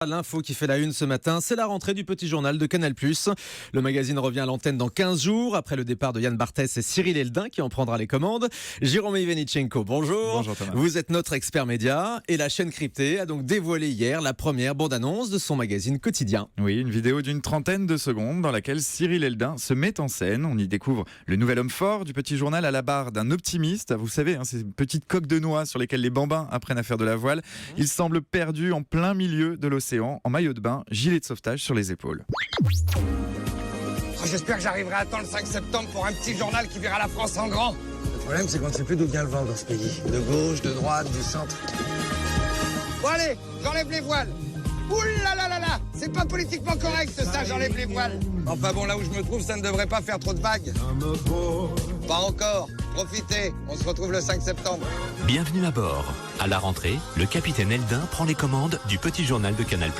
L'info qui fait la une ce matin, c'est la rentrée du petit journal de Canal+. Le magazine revient à l'antenne dans 15 jours, après le départ de Yann Barthès et Cyril Eldin qui en prendra les commandes. Jérôme Ivanichenko, bonjour. Bonjour Thomas. Vous êtes notre expert média et la chaîne cryptée a donc dévoilé hier la première bande-annonce de son magazine quotidien. Oui, une vidéo d'une trentaine de secondes dans laquelle Cyril Eldin se met en scène. On y découvre le nouvel homme fort du petit journal à la barre d'un optimiste. Vous savez, ces petites coques de noix sur lesquelles les bambins apprennent à faire de la voile. Il semble perdu en plein milieu de l'océan, en maillot de bain, gilet de sauvetage sur les épaules. J'espère que j'arriverai à temps le 5 septembre pour un petit journal qui verra la France en grand. Le problème, c'est qu'on ne sait plus d'où vient le vent dans ce pays. De gauche, de droite, du centre. Bon allez, j'enlève les voiles. Ouh là là là là, c'est pas politiquement correct ça, j'enlève les voiles. Enfin bon, là où je me trouve, ça ne devrait pas faire trop de vagues. Pas encore, profitez, on se retrouve le 5 septembre. Bienvenue à bord. À la rentrée, le capitaine Eldin prend les commandes du petit journal de Canal+.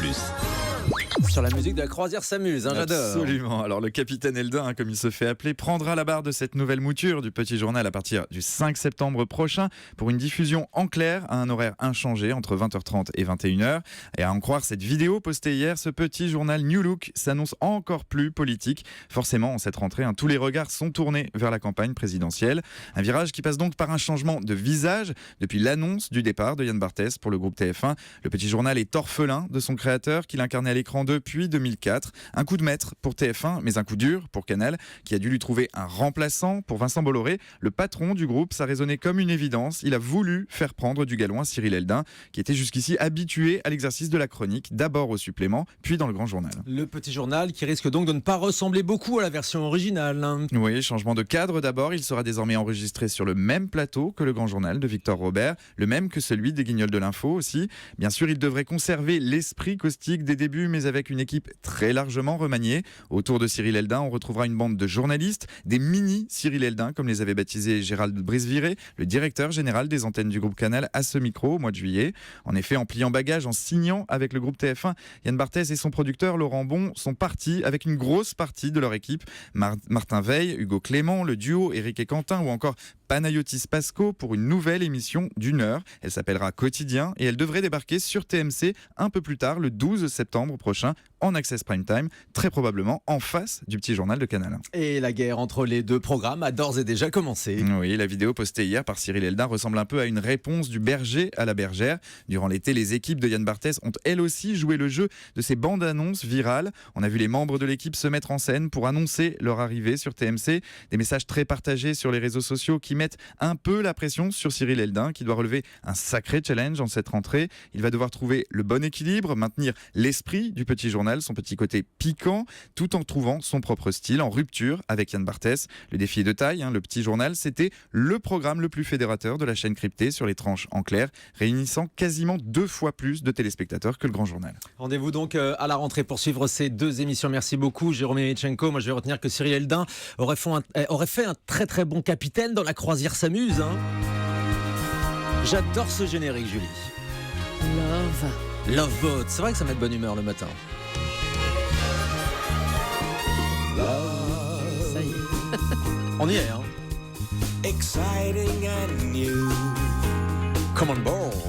Sur la musique de la croisière s'amuse, j'adore. Absolument. Alors le capitaine Eldin, comme il se fait appeler, prendra la barre de cette nouvelle mouture du petit journal à partir du 5 septembre prochain pour une diffusion en clair à un horaire inchangé entre 20h30 et 21h. Et à en croire cette vidéo postée hier, ce petit journal New Look s'annonce encore plus politique. Forcément, en cette rentrée, tous les regards sont tournés vers la campagne présidentielle. Un virage qui passe donc par un changement de visage depuis l'annonce du départ de Yann Barthès pour le groupe TF1. Le petit journal est orphelin de son créateur qu'il incarnait à l'écran depuis 2004. Un coup de maître pour TF1, mais un coup dur pour Canal, qui a dû lui trouver un remplaçant. Pour Vincent Bolloré, le patron du groupe, ça résonnait comme une évidence. Il a voulu faire prendre du galon à Cyril Eldin, qui était jusqu'ici habitué à l'exercice de la chronique, d'abord au supplément, puis dans le grand journal. Le petit journal qui risque donc de ne pas ressembler beaucoup à la version originale. Oui, changement de cadre d'abord. Il sera désormais enregistré sur le même plateau que le grand journal de Victor Robert, le même que celui des Guignols de l'info aussi. Bien sûr, il devrait conserver l'esprit caustique des débuts, mais avec une équipe très largement remaniée. Autour de Cyril Eldin, on retrouvera une bande de journalistes, des mini Cyril Eldin, comme les avait baptisés Gérald Briseviré, le directeur général des antennes du groupe Canal, à ce micro au mois de juillet. En effet, en pliant bagage, en signant avec le groupe TF1, Yann Barthès et son producteur Laurent Bon sont partis avec une grosse partie de leur équipe. Martin Veil, Hugo Clément, le duo Éric et Quentin ou encore Panayotis Pasco pour une nouvelle émission d'1 heure. Elle s'appellera Quotidien et elle devrait débarquer sur TMC un peu plus tard, le 12 septembre prochain, en Access Prime Time, très probablement en face du petit journal de Canal. Et la guerre entre les deux programmes a d'ores et déjà commencé. Oui, la vidéo postée hier par Cyril Eldin ressemble un peu à une réponse du berger à la bergère. Durant l'été, les équipes de Yann Barthès ont elles aussi joué le jeu de ces bandes-annonces virales. On a vu les membres de l'équipe se mettre en scène pour annoncer leur arrivée sur TMC. Des messages très partagés sur les réseaux sociaux qui mettent un peu la pression sur Cyril Eldin, qui doit relever un sacré challenge en cette rentrée. Il va devoir trouver le bon équilibre, maintenir l'esprit du petit journal, son petit côté piquant, tout en trouvant son propre style, en rupture avec Yann Barthès. Le défi est de taille, le petit journal, c'était le programme le plus fédérateur de la chaîne cryptée sur les tranches en clair, réunissant quasiment 2 fois plus de téléspectateurs que le grand journal. Rendez-vous donc à la rentrée pour suivre ces deux émissions. Merci beaucoup Jérôme Ivanichenko. Moi je vais retenir que Cyril Eldin aurait fait un très très bon capitaine dans la croisière s'amuse. J'adore ce générique, Julie. Love Boat, c'est vrai que ça met de bonne humeur le matin. Ça y est. On y est, Exciting and new. Come on board.